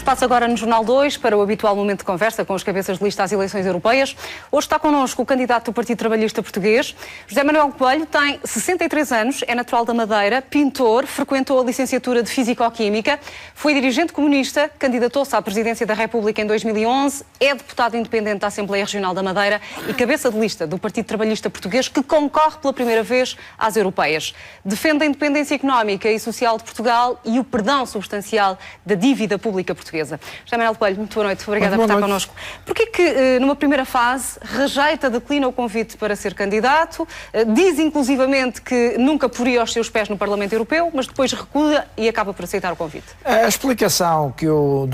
espaço agora no Jornal 2 para o habitual momento de conversa com os cabeças de lista às eleições europeias. Hoje está connosco o candidato do Partido Trabalhista Português. José Manuel Coelho tem 63 anos, é natural da Madeira, pintor, frequentou a licenciatura de Físico-Química, foi dirigente comunista, candidatou-se à presidência da República em 2011, é deputado independente da Assembleia Regional da Madeira e cabeça de lista do Partido Trabalhista Português, que concorre pela primeira vez às europeias. Defende a independência económica e social de Portugal e o perdão substancial da dívida pública portuguesa. José Manuel Coelho, muito boa noite. Obrigada por estar connosco. Porquê que, numa primeira fase, rejeita, declina o convite para ser candidato, diz inclusivamente que nunca poria os seus pés no Parlamento Europeu, mas depois recusa e acaba por aceitar o convite? A explicação que eu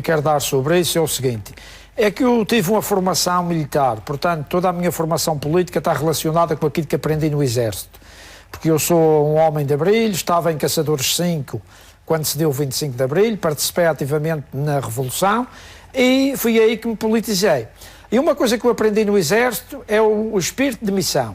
quero dar sobre isso é o seguinte: é que eu tive uma formação militar, portanto toda a minha formação política está relacionada com aquilo que aprendi no Exército. Porque eu sou um homem de Abril, estava em Caçadores 5 quando se deu o 25 de Abril, participei ativamente na Revolução e fui aí que me politizei. E uma coisa que eu aprendi no Exército é o espírito de missão.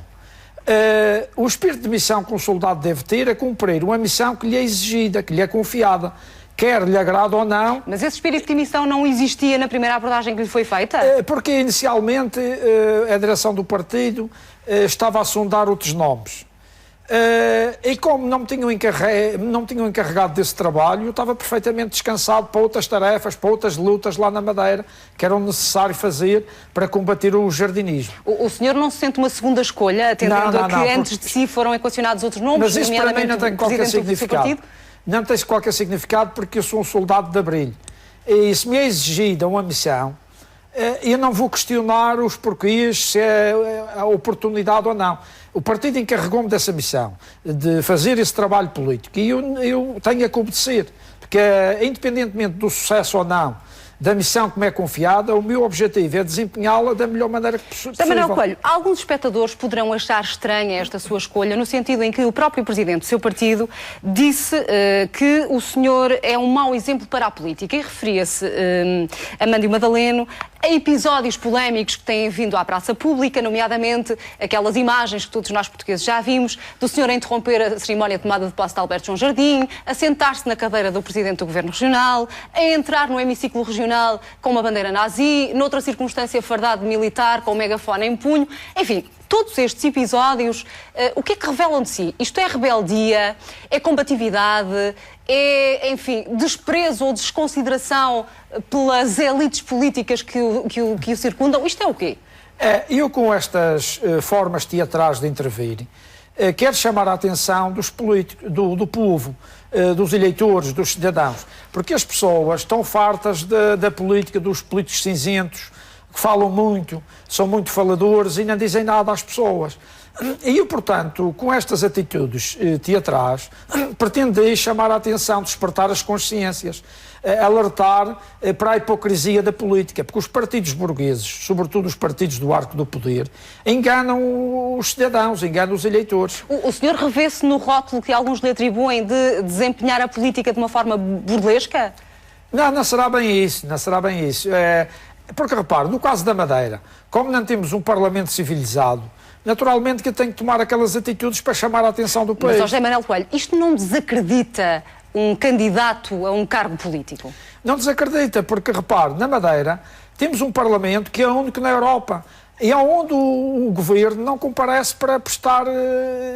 O espírito de missão que um soldado deve ter é cumprir uma missão que lhe é exigida, que lhe é confiada, quer lhe agrade ou não. Mas esse espírito de missão não existia na primeira abordagem que lhe foi feita? Porque inicialmente a direção do partido estava a sondar outros nomes. E como não me tinham encarregado desse trabalho, eu estava perfeitamente descansado para outras tarefas, para outras lutas lá na Madeira, que eram necessárias fazer para combater o jardinismo. O senhor não se sente uma segunda escolha, atendendo a que antes de si foram equacionados outros nomes? Mas isso para mim não tem qualquer significado. Não tem qualquer significado porque eu sou um soldado de Abril. E se me é exigida uma missão, eu não vou questionar os porquês, se é a oportunidade ou não. O partido encarregou-me dessa missão, de fazer esse trabalho político, e eu tenho a que obedecer, porque independentemente do sucesso ou não da missão que me é confiada, o meu objetivo é desempenhá-la da melhor maneira possível. José Manuel Coelho, alguns espectadores poderão achar estranha esta sua escolha, no sentido em que o próprio presidente do seu partido disse que o senhor é um mau exemplo para a política, e referia-se a Mândio Madaleno, a episódios polémicos que têm vindo à praça pública, nomeadamente aquelas imagens que todos nós portugueses já vimos, do senhor a interromper a cerimónia de tomada de posse de Alberto João Jardim, a sentar-se na cadeira do presidente do Governo Regional, a entrar no hemiciclo regional com uma bandeira nazi, noutra circunstância fardado militar com o megafone em punho. Enfim, todos estes episódios, o que é que revelam de si? Isto é rebeldia? É combatividade? É, enfim, desprezo ou desconsideração pelas elites políticas que o circundam? Isto é o quê? Eu, com estas formas teatrais de intervir, quero chamar a atenção dos políticos, do povo, dos eleitores, dos cidadãos, porque as pessoas estão fartas da política, dos políticos cinzentos, que falam muito, são muito faladores e não dizem nada às pessoas. E eu, portanto, com estas atitudes teatrais, pretendo chamar a atenção, despertar as consciências, alertar para a hipocrisia da política, porque os partidos burgueses, sobretudo os partidos do arco do poder, enganam os cidadãos, enganam os eleitores. O senhor revê-se no rótulo que alguns lhe atribuem de desempenhar a política de uma forma burlesca? Não será bem isso, não será bem isso. Porque, repare, no caso da Madeira, como não temos um Parlamento civilizado, naturalmente que eu tenho que tomar aquelas atitudes para chamar a atenção do país. Mas, José Manuel Coelho, isto não desacredita um candidato a um cargo político? Não desacredita, porque, repare, na Madeira temos um Parlamento que é único na Europa e é onde o Governo não comparece para prestar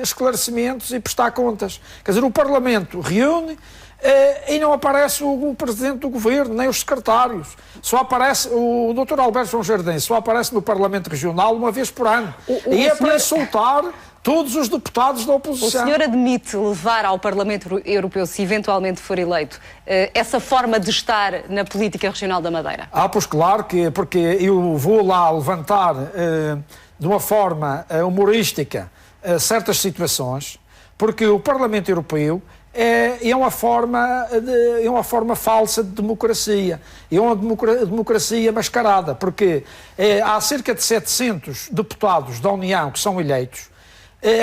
esclarecimentos e prestar contas. Quer dizer, o Parlamento reúne e não aparece o Presidente do Governo, nem os secretários. Só aparece o Dr. Alberto João Jardim, só aparece no Parlamento Regional uma vez por ano. E é para insultar todos os deputados da oposição. O senhor admite levar ao Parlamento Europeu, se eventualmente for eleito, essa forma de estar na política regional da Madeira? Pois claro, porque eu vou lá levantar de uma forma humorística certas situações, porque o Parlamento Europeu é uma forma falsa de democracia, é uma democracia mascarada, porque há cerca de 700 deputados da União que são eleitos,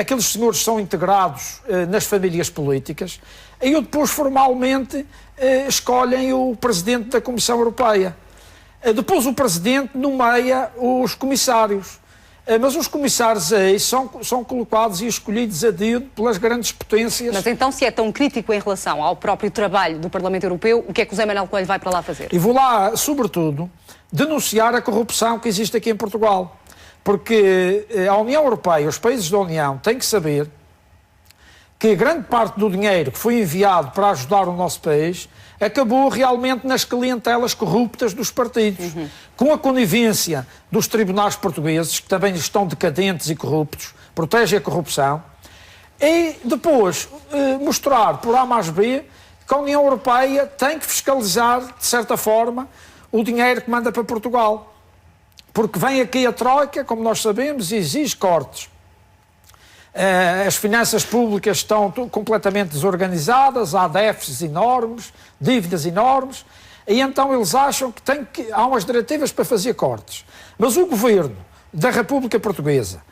aqueles senhores são integrados nas famílias políticas, e depois formalmente escolhem o Presidente da Comissão Europeia. Depois o Presidente nomeia os comissários. Mas os comissários aí são colocados e escolhidos a dedo pelas grandes potências. Mas então, se é tão crítico em relação ao próprio trabalho do Parlamento Europeu, o que é que o José Manuel Coelho vai para lá fazer? E vou lá, sobretudo, denunciar a corrupção que existe aqui em Portugal. Porque a União Europeia, os países da União, têm que saber que grande parte do dinheiro que foi enviado para ajudar o nosso país acabou realmente nas clientelas corruptas dos partidos, com a conivência dos tribunais portugueses, que também estão decadentes e corruptos, protegem a corrupção, e depois mostrar por A mais B que a União Europeia tem que fiscalizar, de certa forma, o dinheiro que manda para Portugal. Porque vem aqui a Troika, como nós sabemos, e exige cortes. As finanças públicas estão completamente desorganizadas, há déficits enormes, dívidas enormes, e então eles acham que há umas diretivas para fazer cortes. Mas o governo da República Portuguesa,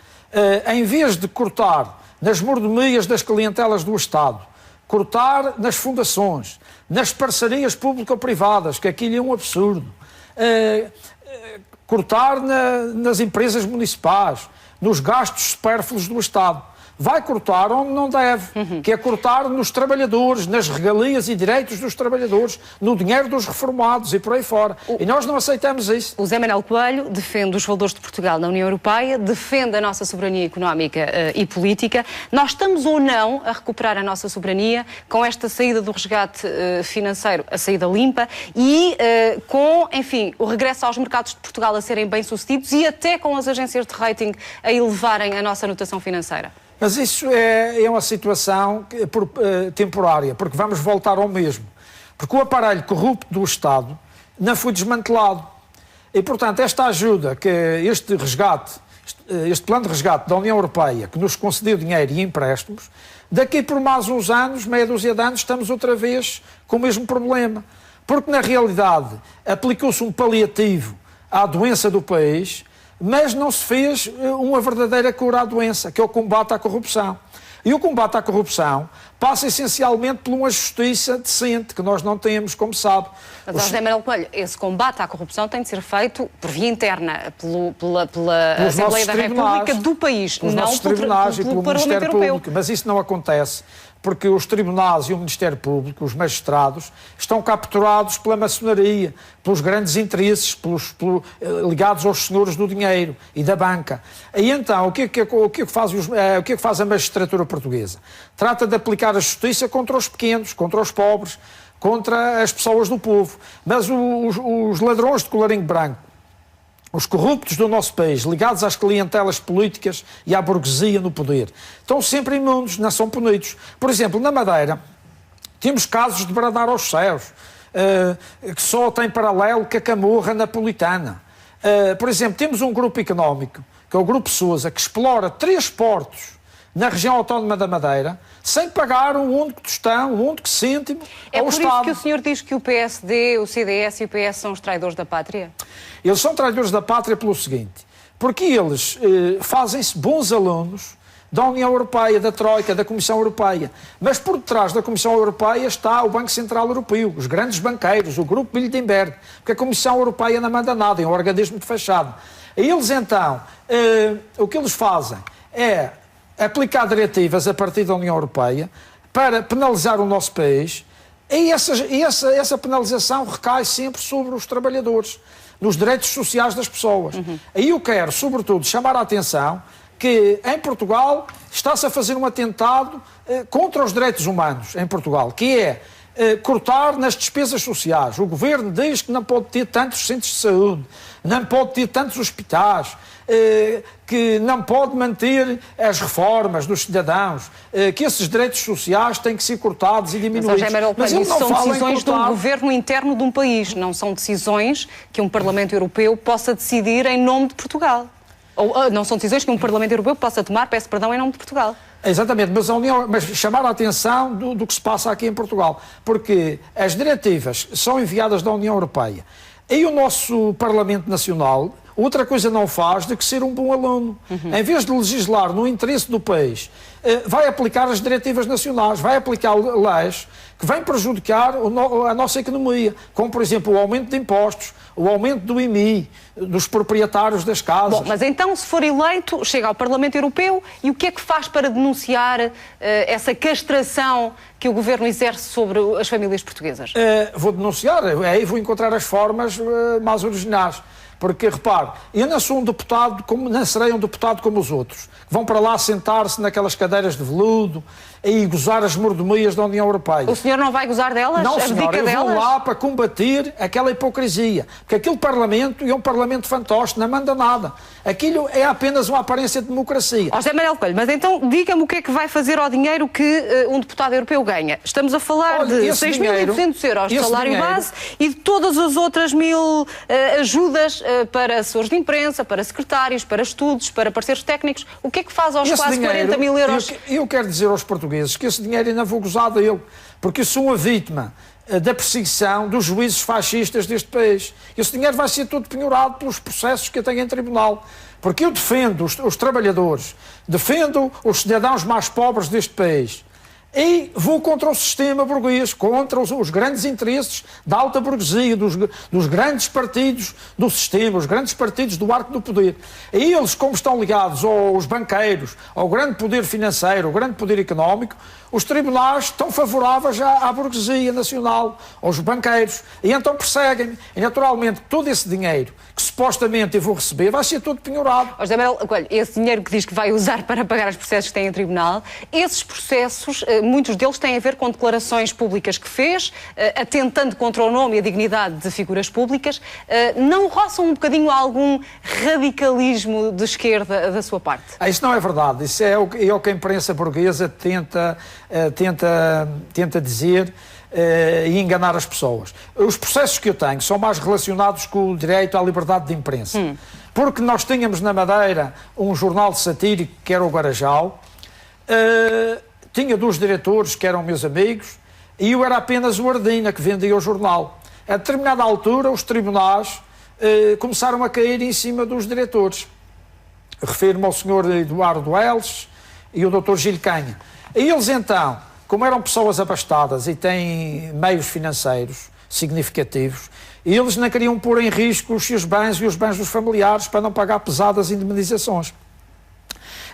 em vez de cortar nas mordomias das clientelas do Estado, cortar nas fundações, nas parcerias público-privadas, que aquilo é um absurdo, cortar nas empresas municipais, nos gastos supérfluos do Estado. Vai cortar onde não deve, que é cortar nos trabalhadores, nas regalias e direitos dos trabalhadores, no dinheiro dos reformados e por aí fora. E nós não aceitamos isso. O José Manuel Coelho defende os valores de Portugal na União Europeia, defende a nossa soberania económica e política. Nós estamos ou não a recuperar a nossa soberania com esta saída do resgate financeiro, a saída limpa, e com, enfim, o regresso aos mercados de Portugal a serem bem-sucedidos e até com as agências de rating a elevarem a nossa anotação financeira? Mas isso é uma situação temporária, porque vamos voltar ao mesmo. Porque o aparelho corrupto do Estado não foi desmantelado. E, portanto, esta ajuda, este plano de resgate da União Europeia, que nos concedeu dinheiro e empréstimos, daqui por mais uns anos, meia dúzia de anos, estamos outra vez com o mesmo problema. Porque, na realidade, aplicou-se um paliativo à doença do país, mas não se fez uma verdadeira cura à doença, que é o combate à corrupção. E o combate à corrupção passa essencialmente por uma justiça decente, que nós não temos, como sabe. Mas, José Manuel Coelho, esse combate à corrupção tem de ser feito por via interna, pela Assembleia da República do país, não pelo Parlamento Europeu. Mas isso não acontece, porque os tribunais e o Ministério Público, os magistrados, estão capturados pela maçonaria, pelos grandes interesses, ligados aos senhores do dinheiro e da banca. E então, o que é que faz a magistratura portuguesa? Trata de aplicar a justiça contra os pequenos, contra os pobres, contra as pessoas do povo. Mas os ladrões de colarinho branco, os corruptos do nosso país, ligados às clientelas políticas e à burguesia no poder, estão sempre imundos, não são punidos. Por exemplo, na Madeira, temos casos de bradar aos céus, que só tem paralelo com a camorra napolitana. Por exemplo, temos um grupo económico, que é o Grupo Sousa, que explora 3 portos na região autónoma da Madeira, sem pagar um único tostão, um único cêntimo ao Estado. É por isso que o senhor diz que o PSD, o CDS e o PS são os traidores da pátria? Eles são traidores da pátria pelo seguinte, porque eles fazem-se bons alunos da União Europeia, da Troika, da Comissão Europeia, mas por detrás da Comissão Europeia está o Banco Central Europeu, os grandes banqueiros, o Grupo Bilderberg, porque a Comissão Europeia não manda nada, é um organismo de fachada. Eles então, o que eles fazem é aplicar diretivas a partir da União Europeia para penalizar o nosso país, e essa penalização recai sempre sobre os trabalhadores, nos direitos sociais das pessoas. Aí eu quero, sobretudo, chamar a atenção que em Portugal está-se a fazer um atentado contra os direitos humanos em Portugal, que é cortar nas despesas sociais. O governo diz que não pode ter tantos centros de saúde, não pode ter tantos hospitais, que não pode manter as reformas dos cidadãos, que esses direitos sociais têm que ser cortados e diminuídos. Mas isso são decisões de um governo interno de um país, não são decisões que um Parlamento Europeu possa decidir em nome de Portugal. Ou não são decisões que um Parlamento Europeu possa tomar, peço perdão, em nome de Portugal. Exatamente, mas chamar a atenção do que se passa aqui em Portugal, porque as diretivas são enviadas da União Europeia e o nosso Parlamento Nacional outra coisa não faz do que ser um bom aluno. Em vez de legislar no interesse do país, vai aplicar as diretivas nacionais, vai aplicar leis que vêm prejudicar a nossa economia, como, por exemplo, o aumento de impostos, o aumento do IMI, dos proprietários das casas. Bom, mas então, se for eleito, chega ao Parlamento Europeu e o que é que faz para denunciar essa castração que o Governo exerce sobre as famílias portuguesas? Vou denunciar, aí vou encontrar as formas mais originais. Porque, repare, eu não sou um deputado, não serei um deputado como os outros, que vão para lá sentar-se naquelas cadeiras de veludo e gozar as mordomias da União Europeia. O senhor não vai gozar delas? Não, senhora, eu delas? vou lá para combater aquela hipocrisia. Porque aquele Parlamento é um Parlamento fantoche, não manda nada. Aquilo é apenas uma aparência de democracia. José Manuel Coelho, mas então diga-me o que é que vai fazer ao dinheiro que um deputado europeu ganha. Estamos a falar de 6.800 euros de salário base e de todas as outras 1.000 ajudas para assessores de imprensa, para secretários, para estudos, para parceiros técnicos. O que é que faz aos quase 40.000 euros? Eu quero dizer aos portugueses que esse dinheiro ainda vou gozar dele, porque eu sou uma vítima da perseguição dos juízes fascistas deste país. Esse dinheiro vai ser todo penhorado pelos processos que eu tenho em tribunal. Porque eu defendo os trabalhadores, defendo os cidadãos mais pobres deste país. E vou contra o sistema burguês, contra os grandes interesses da alta burguesia, dos grandes partidos do sistema, os grandes partidos do arco do poder. E eles, como estão ligados aos banqueiros, ao grande poder financeiro, ao grande poder económico, os tribunais estão favoráveis à burguesia nacional, aos banqueiros, e então perseguem-me. E, naturalmente, todo esse dinheiro que supostamente eu vou receber vai ser todo penhorado. José Manuel Coelho, esse dinheiro que diz que vai usar para pagar os processos que tem em tribunal, esses processos, muitos deles têm a ver com declarações públicas que fez, atentando contra o nome e a dignidade de figuras públicas, não roçam um bocadinho algum radicalismo de esquerda da sua parte? Isso não é verdade. Isso é o que a imprensa burguesa tenta dizer e enganar as pessoas. Os processos que eu tenho são mais relacionados com o direito à liberdade de imprensa. Porque nós tínhamos na Madeira um jornal satírico que era o Guarajal, tinha 2 diretores que eram meus amigos e eu era apenas o Ardina que vendia o jornal. A determinada altura os tribunais começaram a cair em cima dos diretores. Refiro-me ao Sr. Eduardo Elches e o Dr. Gil Canha. E eles então, como eram pessoas abastadas e têm meios financeiros significativos, eles não queriam pôr em risco os seus bens e os bens dos familiares para não pagar pesadas indemnizações.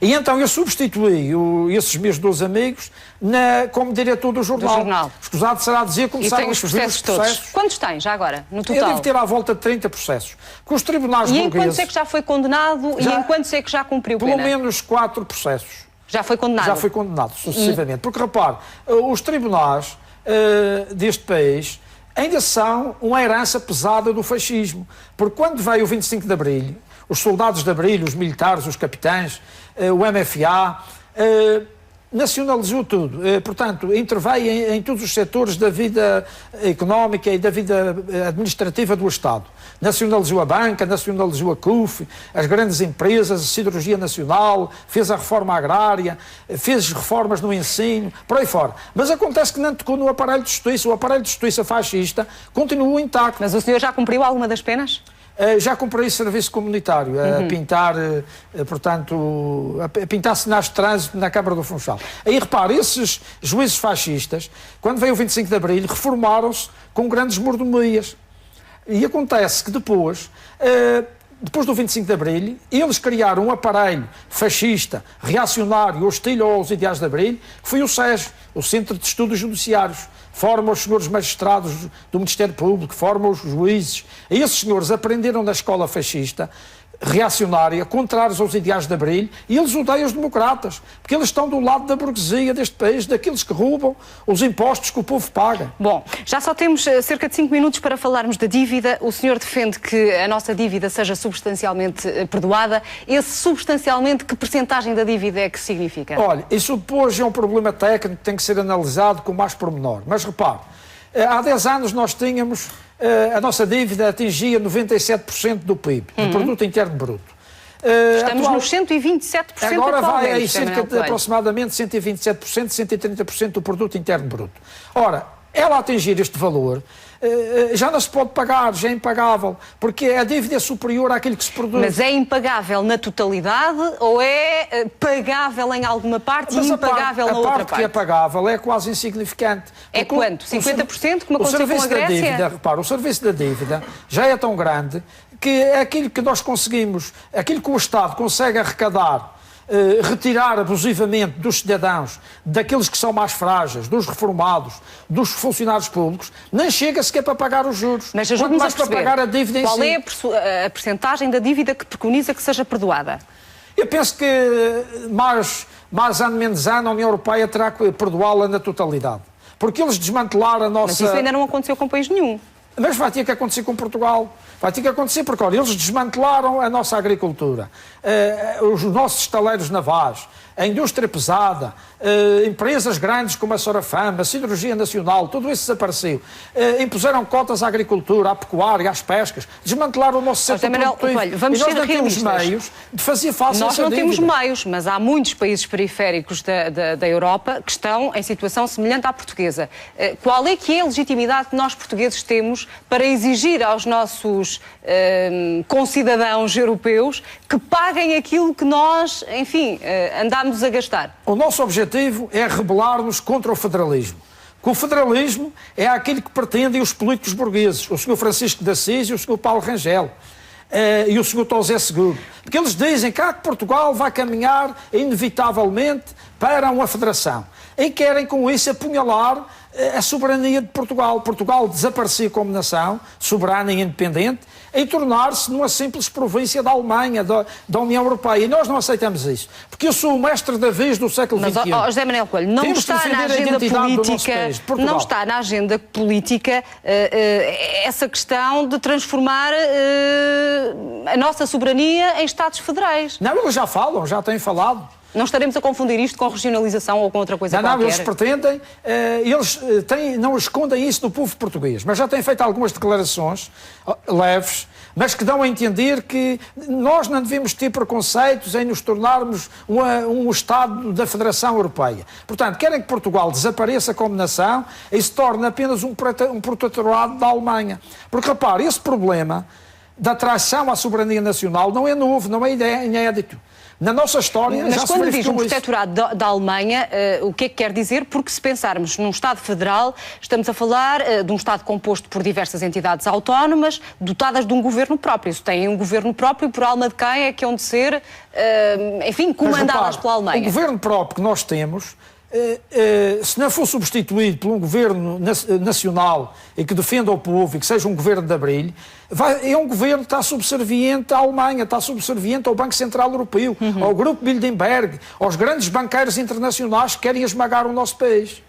E então eu substituí esses meus 2 amigos como diretor do jornal. Escusado será dizer como começaram os processos todos. Quantos tem já agora, no total? Eu devo ter à volta de 30 processos. Com os tribunais burgueses... E em quantos é que já foi condenado e em quantos é que já cumpriu pena? Pelo menos 4 processos. Já foi condenado? Já foi condenado, sucessivamente. Porque, repare, os tribunais deste país ainda são uma herança pesada do fascismo. Porque quando veio o 25 de Abril, os soldados de Abril, os militares, os capitães, o MFA, nacionalizou tudo. Portanto, interveio em todos os setores da vida económica e da vida administrativa do Estado. Nacionalizou a banca, nacionalizou a CUF, as grandes empresas, a siderurgia nacional, fez a reforma agrária, fez reformas no ensino, por aí fora. Mas acontece que não tocou no aparelho de justiça. O aparelho de justiça fascista continuou intacto. Mas o senhor já cumpriu alguma das penas? Já comprei serviço comunitário, a pintar, portanto, a pintar sinais de trânsito na Câmara do Funchal. Aí, repare, esses juízes fascistas, quando veio o 25 de Abril, reformaram-se com grandes mordomias. E acontece que depois do 25 de Abril, eles criaram um aparelho fascista, reacionário, hostil aos ideais de Abril, que foi o SES, o Centro de Estudos Judiciários. Forma os senhores magistrados do Ministério Público, forma os juízes. E esses senhores aprenderam na escola fascista, reacionária, contrários aos ideais de Abril, e eles odeiam os democratas, porque eles estão do lado da burguesia deste país, daqueles que roubam os impostos que o povo paga. Bom, já só temos cerca de 5 minutos para falarmos da dívida. O senhor defende que a nossa dívida seja substancialmente perdoada. Esse substancialmente, que percentagem da dívida é que significa? Olha, isso depois é um problema técnico que tem que ser analisado com mais pormenor. Mas repare, há 10 anos nós tínhamos... a nossa dívida atingia 97% do PIB, do Produto Interno Bruto. Estamos nos 127% agora vai aí cerca de aproximadamente 127%, 130% do Produto Interno Bruto. Ora, ela atingir este valor, já não se pode pagar, já é impagável, porque a dívida é superior àquilo que se produz. Mas é impagável na totalidade ou é pagável em alguma parte e impagável na outra parte? A parte que é pagável é quase insignificante. É quanto? 50%, como aconteceu com a Grécia? Repara, o serviço da dívida já é tão grande que aquilo que nós conseguimos, aquilo que o Estado consegue arrecadar, retirar abusivamente dos cidadãos, daqueles que são mais frágeis, dos reformados, dos funcionários públicos, nem chega sequer para pagar os juros. Mas ajude-nos a perceber, para pagar a dívida qual é a percentagem da dívida que preconiza que seja perdoada? Eu penso que mais ano menos ano a União Europeia terá que perdoá-la na totalidade. Porque eles desmantelaram a nossa... Mas isso ainda não aconteceu com país nenhum. Mas vai ter que acontecer com Portugal. Vai ter que acontecer porque, olha, eles desmantelaram a nossa agricultura, os nossos estaleiros navais, a indústria pesada, empresas grandes como a Sorafama, a Siderurgia Nacional, tudo isso desapareceu. Impuseram cotas à agricultura, à pecuária, às pescas, desmantelaram o nosso setor produtivo. Olha, vamos e nós ser não temos realistas. meios de fazer face a essa dívida. Nós não temos meios, mas há muitos países periféricos da Europa que estão em situação semelhante à portuguesa. Qual é que é a legitimidade que nós portugueses temos para exigir aos nossos concidadãos europeus que paguem aquilo que nós, enfim, andámos a gastar? O nosso objetivo é rebelar-nos contra o federalismo. Que o federalismo é aquilo que pretendem os políticos burgueses, o Sr. Francisco de Assis e o Sr. Paulo Rangel. E o Sr. José Seguro. Porque eles dizem que Portugal vai caminhar inevitavelmente para uma federação. E querem com isso apunhalar a soberania de Portugal. Portugal desaparecer como nação, soberana e independente, e tornar-se numa simples província da Alemanha, da União Europeia. E nós não aceitamos isso. Porque eu sou o mestre da vez do século XXI. Mas, José Manuel Coelho, não está na agenda política, não está na agenda política essa questão de transformar a nossa soberania em Estados federais. Não, eles já falam, já têm falado. Não estaremos a confundir isto com regionalização ou com outra coisa qualquer? Não, eles pretendem, não escondem isso do povo português, mas já têm feito algumas declarações leves, mas que dão a entender que nós não devemos ter preconceitos em nos tornarmos um Estado da Federação Europeia. Portanto, querem que Portugal desapareça como nação e se torne apenas um protetorado da Alemanha. Porque, repare, esse problema da traição à soberania nacional não é novo, não é inédito. Na nossa história mas já se quando diz um isso. protetorado da Alemanha, o que é que quer dizer? Porque se pensarmos num Estado federal, estamos a falar de um Estado composto por diversas entidades autónomas, dotadas de um governo próprio. Isso tem um governo próprio, por alma de quem é que hão de ser, enfim, comandadas pela Alemanha. O governo próprio que nós temos, se não for substituído por um governo nacional e que defenda o povo e que seja um governo de abril, é um governo que está subserviente à Alemanha, está subserviente ao Banco Central Europeu, ao Grupo Bilderberg, aos grandes banqueiros internacionais que querem esmagar o nosso país.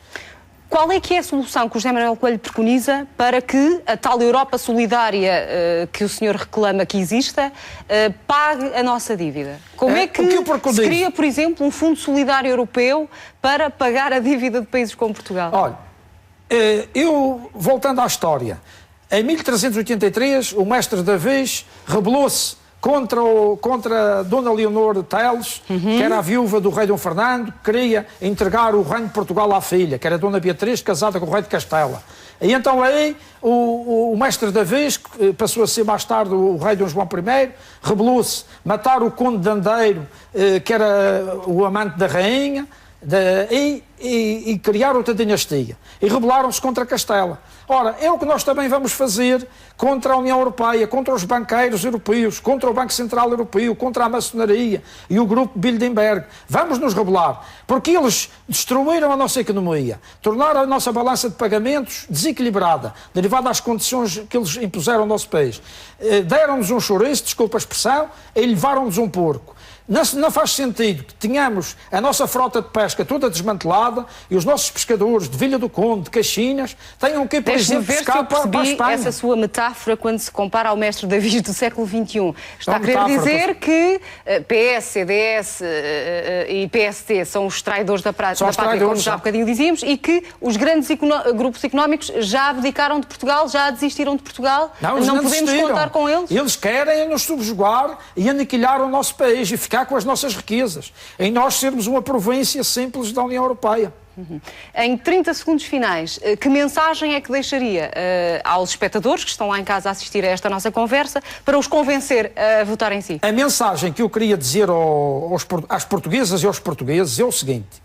Qual é que é a solução que o José Manuel Coelho preconiza para que a tal Europa solidária que o senhor reclama que exista pague a nossa dívida? Como é que se cria, por exemplo, um fundo solidário europeu para pagar a dívida de países como Portugal? Olha, voltando à história, em 1383 o mestre Davis rebelou-se contra Dona Leonor de Teles, que era a viúva do rei Dom Fernando, que queria entregar o reino de Portugal à filha, que era Dona Beatriz, casada com o rei de Castela. E então aí o mestre Davis, que passou a ser mais tarde o rei Dom João I, rebelou-se, mataram o conde de Andeiro, que era o amante da rainha, e criaram outra dinastia. E rebelaram-se contra Castela. Ora, é o que nós também vamos fazer contra a União Europeia, contra os banqueiros europeus, contra o Banco Central Europeu, contra a maçonaria e o Grupo Bilderberg. Vamos nos rebelar, porque eles destruíram a nossa economia, tornaram a nossa balança de pagamentos desequilibrada, derivada das condições que eles impuseram ao nosso país. Deram-nos um chouriço, desculpa a expressão, e levaram-nos um porco. Não faz sentido que tenhamos a nossa frota de pesca toda desmantelada e os nossos pescadores de Vila do Conde, de Caxinas, tenham que, por exemplo, pescar para a Espanha. Essa sua metáfora quando se compara ao mestre Davis do século XXI. Está a querer dizer que PS, CDS e PST são os traidores da pátria, como já há bocadinho dizíamos, e que os grandes grupos económicos já abdicaram de Portugal, já desistiram de Portugal. Não podemos contar com eles. Eles querem nos subjugar e aniquilar o nosso país e ficar com as nossas riquezas, em nós sermos uma província simples da União Europeia. Em 30 segundos finais, que mensagem é que deixaria aos espectadores que estão lá em casa a assistir a esta nossa conversa para os convencer a votar em si? A mensagem que eu queria dizer às portuguesas e aos portugueses é o seguinte: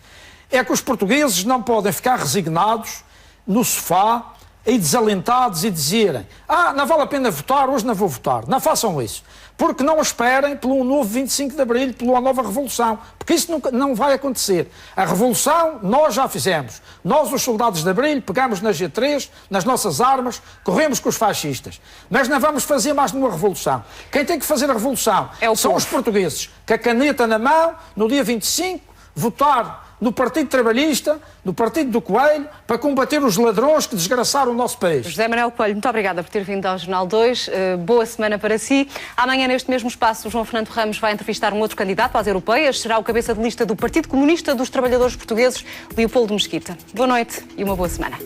é que os portugueses não podem ficar resignados no sofá e desalentados e dizerem: não vale a pena votar, hoje não vou votar. Não façam isso. Porque não esperem pelo novo 25 de Abril, pela nova revolução. Porque isso não vai acontecer. A revolução nós já fizemos. Nós, os soldados de Abril, pegamos na G3, nas nossas armas, corremos com os fascistas. Mas não vamos fazer mais nenhuma revolução. Quem tem que fazer a revolução são os portugueses, com a caneta na mão, no dia 25, votar no Partido Trabalhista, no Partido do Coelho, para combater os ladrões que desgraçaram o nosso país. José Manuel Coelho, muito obrigada por ter vindo ao Jornal 2. Boa semana para si. Amanhã, neste mesmo espaço, o João Fernando Ramos vai entrevistar um outro candidato às europeias. Será o cabeça de lista do Partido Comunista dos Trabalhadores Portugueses, Leopoldo Mesquita. Boa noite e uma boa semana.